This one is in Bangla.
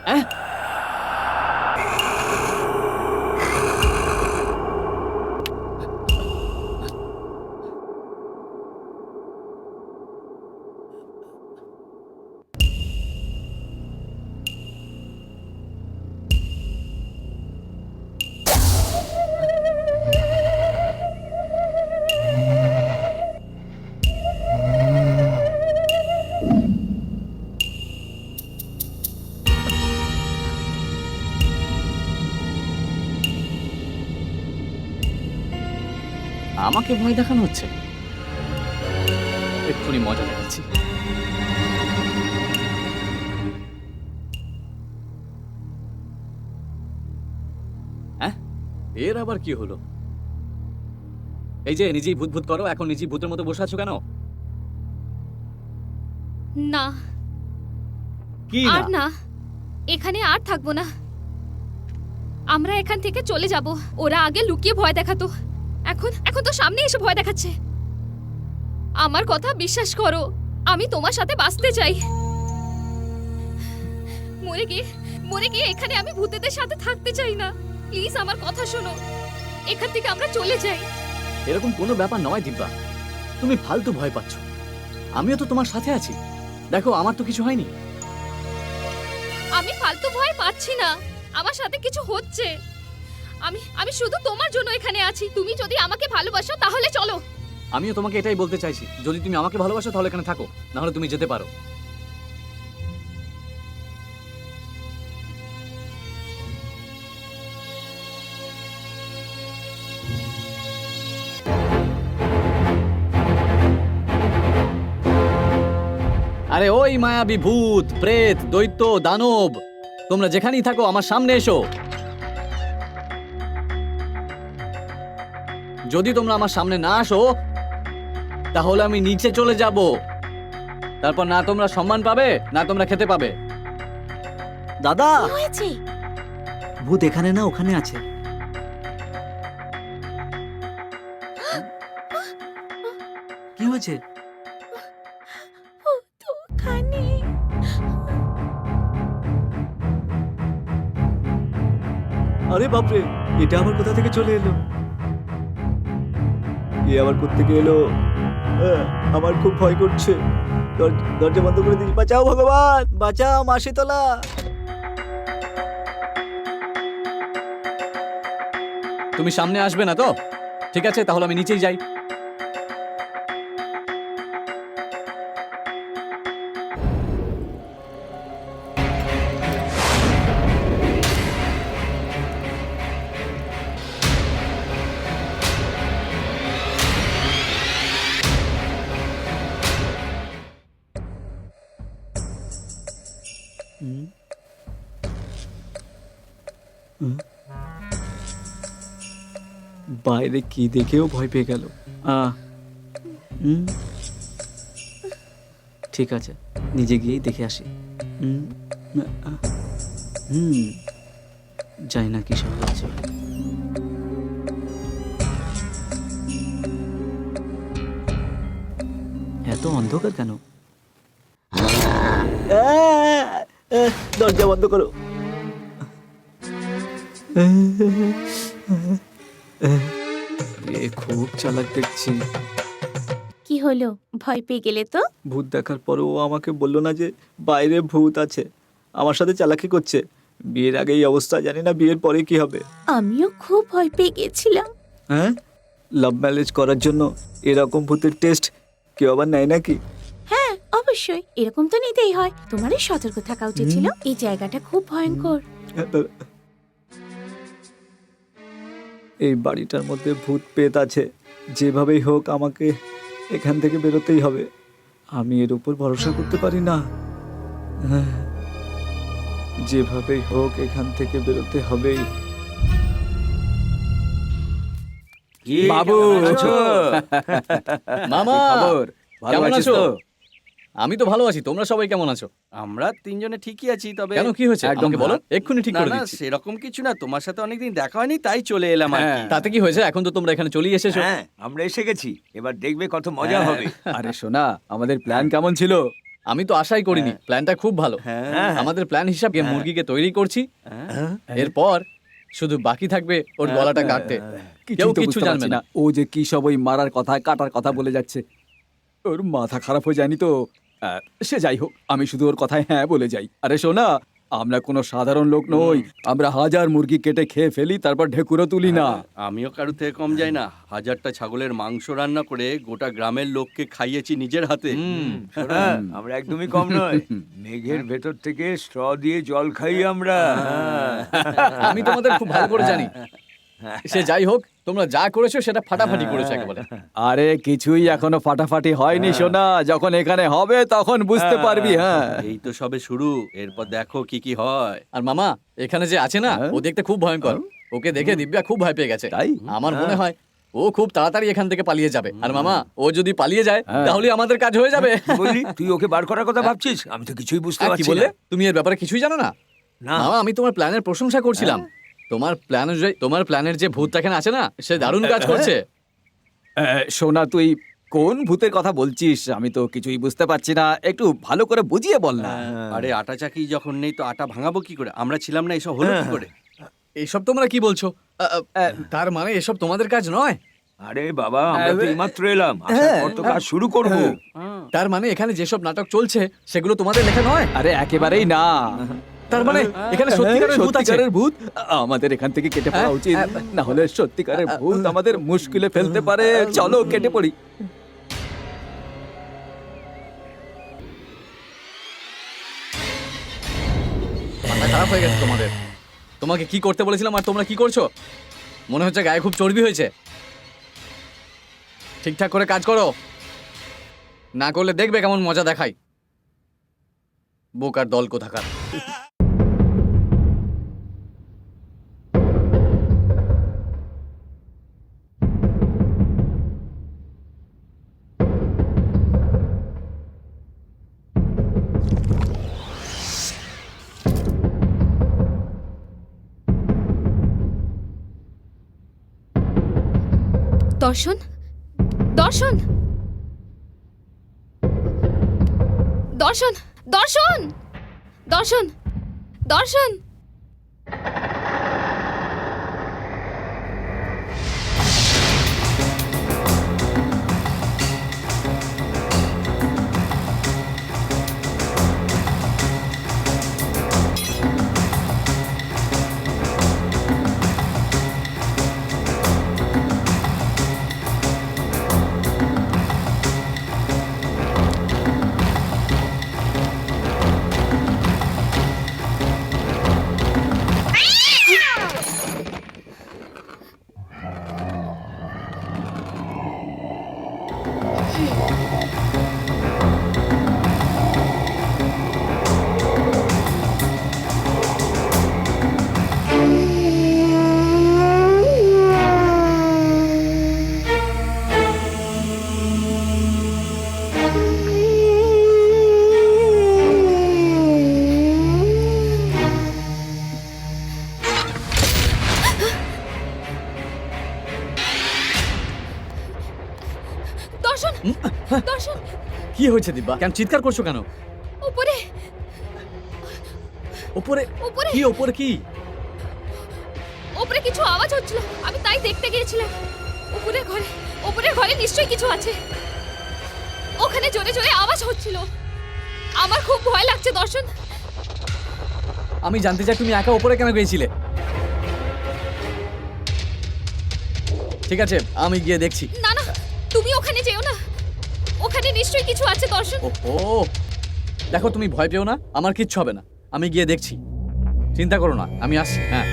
হ্যাঁ? আমাকে ভয় দেখানো হচ্ছে? এক্ষুনি মজা দেখাচ্ছি। হ্যাঁ, এর আবার কি হলো? এই যে নিজেই ভূত ভূত করো, এখন নিজেই ভূতের মতো বসে আছো কেন? না, কি আর না? না, এখানে আর থাকবো না। আমরা এখান থেকে চলে যাব। ওরা আগে লুকিয়ে ভয় দেখাতো, এখন এখন তো সামনে এসে ভয় দেখাচ্ছে। আমার কথা বিশ্বাস করো, আমি তোমার সাথে বাঁচতে চাই। মরে গিয়ে এখানে আমি ভূতেদের সাথে থাকতে চাই না। প্লিজ আমার কথা শোনো, এখান থেকে আমরা চলে যাই। এরকম কোনো ব্যাপার নয় দিব্যা, তুমি ফালতু ভয় পাচ্ছ। আমিও তো তোমার সাথে আছি। দেখো, আমার তো কিছু হয়নি। আমি ফালতু ভয় পাচ্ছি না, আমার সাথে কিছু হচ্ছে। আমি শুধু তোমার জন্য এখানে আছি। তুমি যদি আমাকে ভালোবাসো তাহলে চলো। আমিও তোমাকে এটাই বলতে চাইছি, যদি তুমি আমাকে ভালোবাসো তাহলে এখানে থাকো, না হলে তুমি যেতে পারো। আরে ওই মায়াবী ভূত, প্রেত, দৈত্য, দানব, তোমরা যেখানেই থাকো আমার সামনে এসো। যদি তোমরা আমার সামনে না আসো তাহলে আমি নিচে চলে যাব। তারপর না তোমরা সম্মান পাবে, না তোমরা খেতে পাবে। দাদা, কি হয়েছে? ভূত এখানে না ওখানে আছে। কি হয়েছে? আরে বাপরে, এটা আবার কোথা থেকে চলে এলো? এ আবার কোত্থেকে এলো? আমার খুব ভয় করছে। দরজা বন্ধ করে দিই। বাঁচাও ভগবান, বাঁচাও মা শীতলা। তুমি সামনে আসবে না তো? ঠিক আছে, তাহলে আমি নিচেই যাই। বাইরে কি দেখেও ভয় পেয়ে গেল। ঠিক আছে, নিজে গিয়েই দেখে আসি। যাই না, কি সব হচ্ছে। এত অন্ধকার কেন? দরজা বন্ধ করো। এ খুব চালাক দেখছি। কি হলো, ভয় পেয়ে গেলে তো? ভূত দেখার পরও ও আমাকে বললো না যে বাইরে ভূত আছে। আমার সাথে চালাকি করছে। বিয়ের আগে এই অবস্থা, জানি না বিয়ের পরে কি হবে। আমিও খুব ভয় পেয়ে গেছিলাম। হ্যাঁ, লাভ ম্যারেজ করার জন্য এরকম ভূতের টেস্ট কেউ আবার নেয় নাকি? হ্যাঁ, অবশ্যই এরকম তো নিতেই হয়। তোমারই সতর্ক থাকা উচিত ছিল। এই জায়গাটা খুব ভয়ঙ্কর। এই বাড়িটার মধ্যে ভূত পেত আছে। যেভাবেই হোক আমাকে এখান থেকে বেরোতেই হবে। আমি এর উপর ভরসা করতে পারি না। যেভাবেই হোক এখান থেকে বেরোতে হবেই। বাবু, মামা, কেমন আছো? আমি তো ভালো আছি, তোমরা সবাই কেমন আছো? আমরা তিনজনে ঠিকই আছি, তবে কেন, কি হয়েছে আমাকে বলো, এক্ষুনি ঠিক করে না দিচ্ছি। সেরকম কিছু না, তোমার সাথে অনেকদিন দেখা হয়নি তাই চলে এলাম আর কি। তাতে কি হয়েছে, এখন তো তোমরা এখানে চলেই এসেছো। হ্যাঁ, আমরা এসে গেছি, এবার দেখবে কত মজা হবে। আরে শোনা, আমাদের প্ল্যান কেমন ছিল? আমি তো আশাই করিনি, প্ল্যানটা খুব ভালো। হ্যাঁ। আমাদের প্ল্যান হিসাবে মুরগিকে তৈরি করছি, হ্যাঁ। এরপর শুধু বাকি থাকবে ওর গলাটা কাটতে। কেউ কিচ্ছু জানবে না। ও যে কি সব ওই মারার কথা কাটার কথা বলে যাচ্ছে, ওর মাথা খারাপ হয়ে যায়নি তো? সে যাই হোক, আমি শুধু ওর কথায় হ্যাঁ বলে যাই। আরে শোনা, আমরা কোনো সাধারণ লোক নই, আমরা 1000 মুরগি কেটে খেয়ে ফেলি, তারপর ঢেকুরও তুলি না। আমিও কারু থেকে কম যাই না। 1000টা ছাগলের মাংস রান্না করে গোটা গ্রামের লোককে খাইয়েছি নিজের হাতে। শোনা, আমরা একদমই কম নয়। মেঘের ভেতর থেকে স্ট্র দিয়ে জল খাই আমরা। আমি তোমাদের খুব ভালো করে জানি। সে যাই হোক, তোমরা যা করেছো সেটা ফাটাফাটি করেছো একেবারে। আরে কিছুই এখনো ফাটাফাটি হয়নি সোনা, যখন এখানে হবে তখন বুঝতে পারবি। হ্যাঁ, এই তো সবে শুরু, এরপর দেখো কি কি হয়। আর মামা এখানে যে আছে না, ও দেখতে খুব ভয়ঙ্কর। ওকে দেখে দিব্যা খুব ভয় পেয়ে গেছে। তাই? আমার মনে হয় ও খুব তাড়াতাড়ি এখান থেকে পালিয়ে যাবে। আর মামা, ও যদি পালিয়ে যায় তাহলে আমাদের কাজ হয়ে যাবে। বললি তুই ওকে বার করার কথা ভাবছিস? আমি তো কিছুই বুঝতে কি পারছি বললে? না। তুমি এর ব্যাপারে কিছুই জানো না? না। মামা, আমি তোমার প্ল্যানের প্রশংসা করছিলাম। তোমার প্ল্যানের যে ভূত এখানে আছে না, সে দারুণ কাজ করছে। সোনা, তুই কোন ভূতের কথা বলছিস? আমি তো কিছুই বুঝতে পারছি না, একটু ভালো করে বুঝিয়ে বল না। আরে আটা চাকি যখন নেই তো আটা ভাঙাবো কি করে? আমরা ছিলাম না, এসব হলো কি করে? এইসব তোমরা কি বলছো? তার মানে এসব তোমাদের কাজ নয়? আরে বাবা, আমরা তো এইমাত্র এলাম, আসার পর তো কাজ শুরু করবো। তার মানে এখানে যেসব নাটক চলছে সেগুলো তোমাদের লেখা নয়? আরে একেবারেই না। তার মানে এখানে সত্যিকারের ভূত আছে? সত্যিকারের ভূত আমাদের এখান থেকে কেটে পড়া উচিত, না হলে সত্যিকারের ভূত আমাদের মুশকিলে ফেলতে পারে। চলো কেটে পড়ি। মাথা খারাপ হয়ে গেছে তোমাদের। তোমাকে কি করতে বলেছিলাম আর তোমরা কি করছো? মনে হচ্ছে গায়ে খুব চর্বি হয়েছে। ঠিকঠাক করে কাজ করো, না করলে দেখবে কেমন মজা দেখাই। বোকার দল কোথাকার। দর্শন, দর্শন, দর্শন, দর্শন, দর্শন, দর্শন। দর্শন, দর্শন, কি হয়েছে দিব্যা? কেন চিৎকার করছো কেন? উপরে, উপরে? উপরে, কি উপরে? কি উপরে কিছু আওয়াজ হচ্ছিল, আমি তাই দেখতে গিয়েছিলাম। উপরে ঘরে নিশ্চয়ই কিছু আছে। ওখানে জোরে জোরে আওয়াজ হচ্ছিল। আমার খুব ভয় লাগছে দর্শন। আমি জানতে চাই তুমি একা উপরে কেন গিয়েছিলে? ঠিক আছে, আমি গিয়ে দেখছি। না না, তুমি ওখানে যেও না, ওখানে নিশ্চয়ই কিছু আছে দর্শন। ওহো, দেখো তুমি ভয় পেও না, আমার কিচ্ছু হবে না। আমি গিয়ে দেখছি, চিন্তা করো না, আমি আসছি। হ্যাঁ।